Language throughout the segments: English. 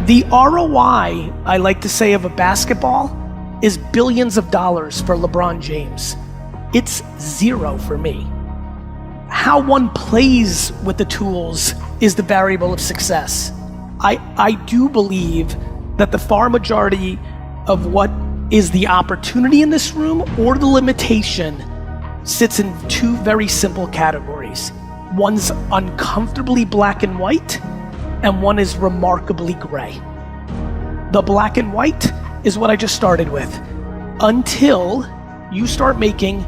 The ROI, I like to say, of a basketball is billions of dollars for LeBron James. It's zero for me. How one plays with the tools is the variable of success. I do believe that the far majority of what is the opportunity in this room or the limitation sits in two very simple categories. One's uncomfortably black and white, and one is remarkably gray. The black and white is what I just started with. Until you start making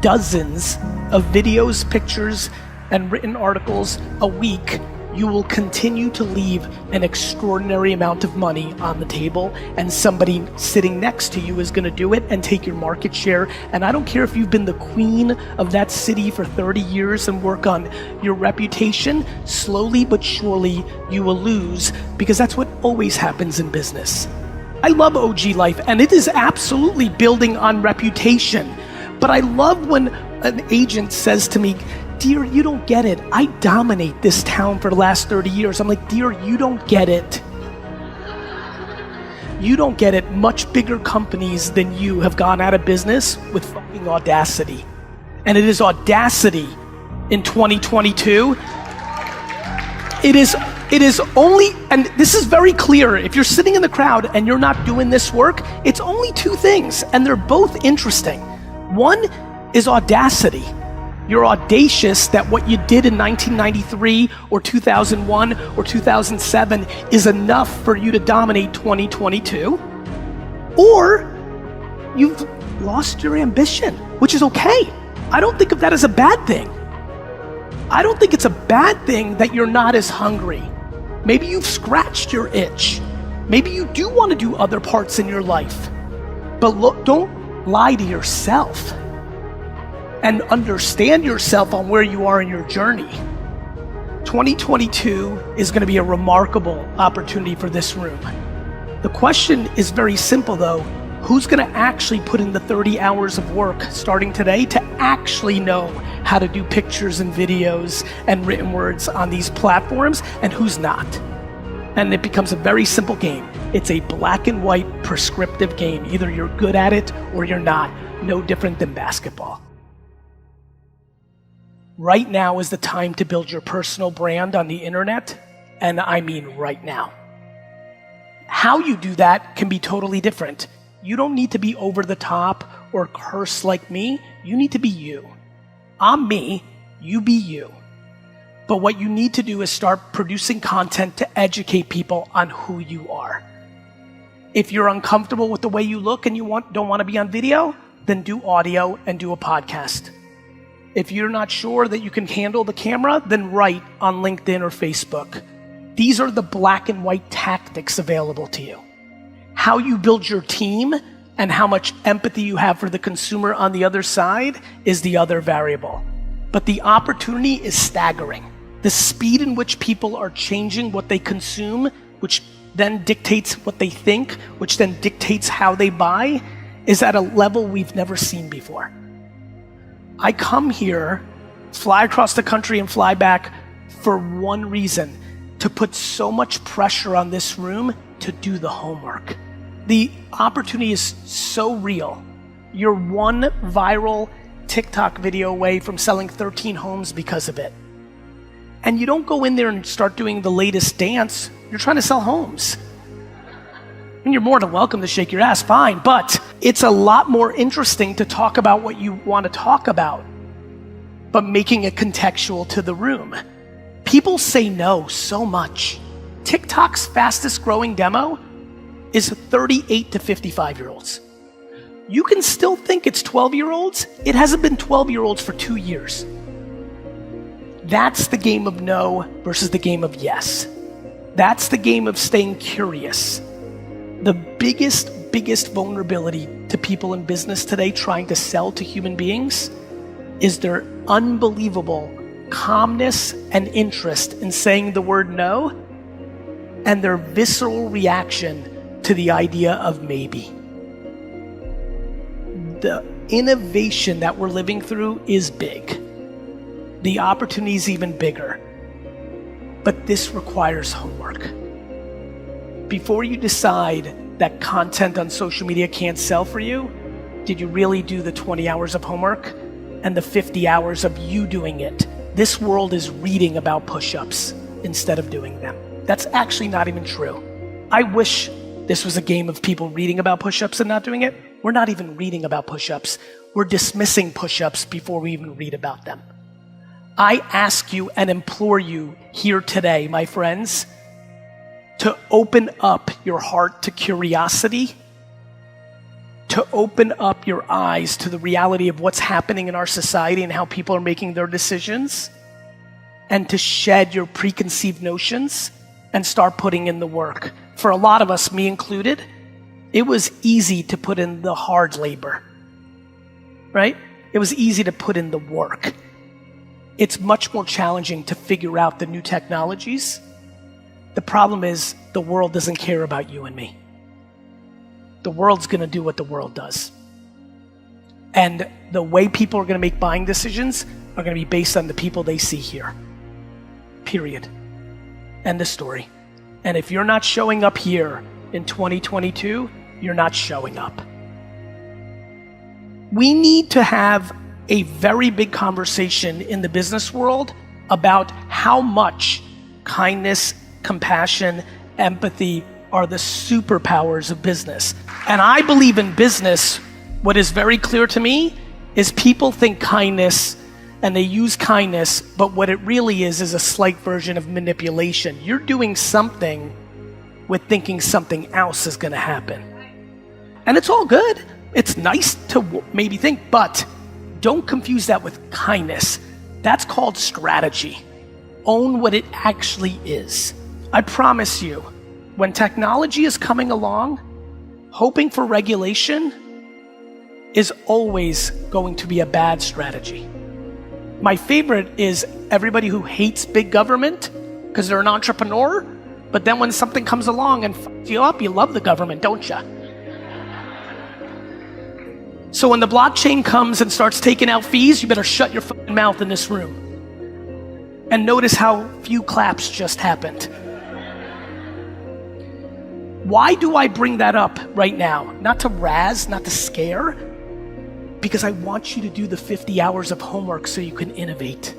dozens of videos, pictures, and written articles a week, you will continue to leave an extraordinary amount of money on the table, and somebody sitting next to you is gonna do it and take your market share. And I don't care if you've been the queen of that city for 30 years and work on your reputation, slowly but surely you will lose, because that's what always happens in business. I love OG life, and it is absolutely building on reputation. But I love when an agent says to me, "Dear, you don't get it. I dominate this town for the last 30 years. I'm like, "Dear, you don't get it. You don't get it. Much bigger companies than you have gone out of business with fucking audacity." And it is audacity in 2022. It is only, and this is very clear, if you're sitting in the crowd and you're not doing this work, it's only two things, and they're both interesting. One is audacity. You're audacious that what you did in 1993 or 2001 or 2007 is enough for you to dominate 2022. Or you've lost your ambition, which is okay. I don't think of that as a bad thing. I don't think it's a bad thing that you're not as hungry. Maybe you've scratched your itch. Maybe you do want to do other parts in your life. But look, don't lie to yourself. And understand yourself on where you are in your journey. 2022 is going to be a remarkable opportunity for this room. The question is very simple though. Who's going to actually put in the 30 hours of work starting today to actually know how to do pictures and videos and written words on these platforms, and who's not? And it becomes a very simple game. It's a black and white prescriptive game. Either you're good at it or you're not. No different than basketball. Right now is the time to build your personal brand on the internet, and I mean right now. How you do that can be totally different. You don't need to be over the top or curse like me. You need to be you. I'm me, you be you. But what you need to do is start producing content to educate people on who you are. If you're uncomfortable with the way you look and you don't want to be on video, then do audio and do a podcast. If you're not sure that you can handle the camera, then write on LinkedIn or Facebook. These are the black and white tactics available to you. How you build your team and how much empathy you have for the consumer on the other side is the other variable. But the opportunity is staggering. The speed in which people are changing what they consume, which then dictates what they think, which then dictates how they buy, is at a level we've never seen before. I come here, fly across the country and fly back for one reason: to put so much pressure on this room to do the homework. The opportunity is so real. You're one viral TikTok video away from selling 13 homes because of it. And you don't go in there and start doing the latest dance. You're trying to sell homes. And you're more than welcome to shake your ass, fine, but it's a lot more interesting to talk about what you want to talk about, but making it contextual to the room. People say no so much. TikTok's fastest growing demo is 38 to 55-year-olds. You can still think it's 12-year-olds. It hasn't been 12-year-olds for 2 years. That's the game of no versus the game of yes. That's the game of staying curious. The biggest vulnerability to people in business today trying to sell to human beings is their unbelievable calmness and interest in saying the word no, and their visceral reaction to the idea of maybe. The innovation that we're living through is big. The opportunity is even bigger. But this requires homework. before you decide that content on social media can't sell for you, did you really do the 20 hours of homework and the 50 hours of you doing it? This world is reading about push-ups instead of doing them. That's actually not even true. I wish this was a game of people reading about push-ups and not doing it. We're not even reading about push-ups. We're dismissing push-ups before we even read about them. I ask you and implore you here today, my friends, to open up your heart to curiosity, to open up your eyes to the reality of what's happening in our society and how people are making their decisions, and to shed your preconceived notions and start putting in the work. For a lot of us, me included, it was easy to put in the hard labor, right? It was easy to put in the work. It's much more challenging to figure out the new technologies. The problem is the world doesn't care about you and me. The world's going to do what the world does. And the way people are going to make buying decisions are going to be based on the people they see here. Period. End of story. And if you're not showing up here in 2022, you're not showing up. We need to have a very big conversation in the business world about how much kindness, compassion, empathy are the superpowers of business. And I believe in business, what is very clear to me is people think kindness and they use kindness, but what it really is a slight version of manipulation. You're doing something with thinking something else is going to happen. And it's all good. It's nice to maybe think, but don't confuse that with kindness. That's called strategy. Own what it actually is. I promise you, when technology is coming along, hoping for regulation is always going to be a bad strategy. My favorite is everybody who hates big government because they're an entrepreneur, but then when something comes along and fucks you up, you love the government, don't you? So when the blockchain comes and starts taking out fees, you better shut your fucking mouth in this room. And notice how few claps just happened. Why do I bring that up right now? Not to razz, not to scare, because I want you to do the 50 hours of homework so you can innovate.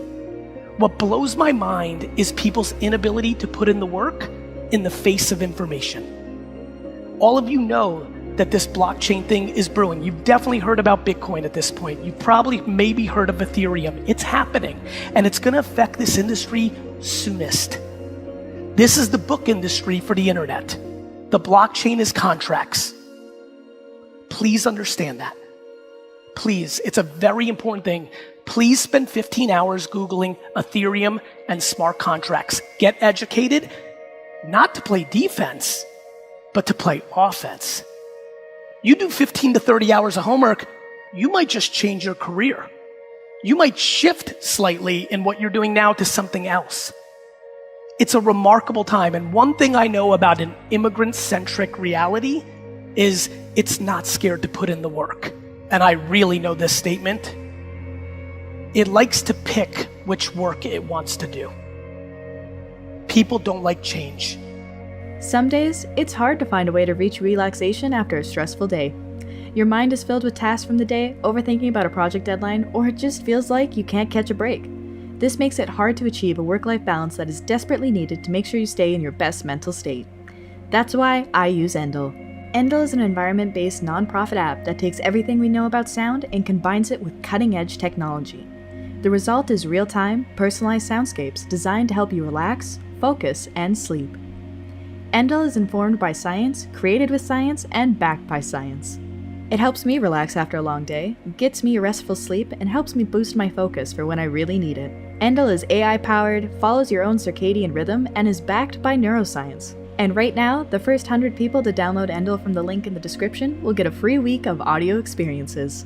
What blows my mind is people's inability to put in the work in the face of information. All of you know that this blockchain thing is brewing. You've definitely heard about Bitcoin at this point. You've probably maybe heard of Ethereum. It's happening, and it's going to affect this industry soonest. This is the book industry for the internet. The blockchain is contracts. Please understand that. Please, it's a very important thing. Please spend 15 hours Googling Ethereum and smart contracts. Get educated, not to play defense, but to play offense. You do 15 to 30 hours of homework, you might just change your career. You might shift slightly in what you're doing now to something else. It's a remarkable time. And one thing I know about an immigrant-centric reality is it's not scared to put in the work. And I really know this statement. It likes to pick which work it wants to do. People don't like change. Some days, it's hard to find a way to reach relaxation after a stressful day. Your mind is filled with tasks from the day, overthinking about a project deadline, or it just feels like you can't catch a break. This makes it hard to achieve a work-life balance that is desperately needed to make sure you stay in your best mental state. That's why I use Endel. Endel is an environment-based nonprofit app that takes everything we know about sound and combines it with cutting-edge technology. The result is real-time, personalized soundscapes designed to help you relax, focus, and sleep. Endel is informed by science, created with science, and backed by science. It helps me relax after a long day, gets me a restful sleep, and helps me boost my focus for when I really need it. Endel is AI-powered, follows your own circadian rhythm, and is backed by neuroscience. And right now, the first 100 people to download Endel from the link in the description will get a free week of audio experiences.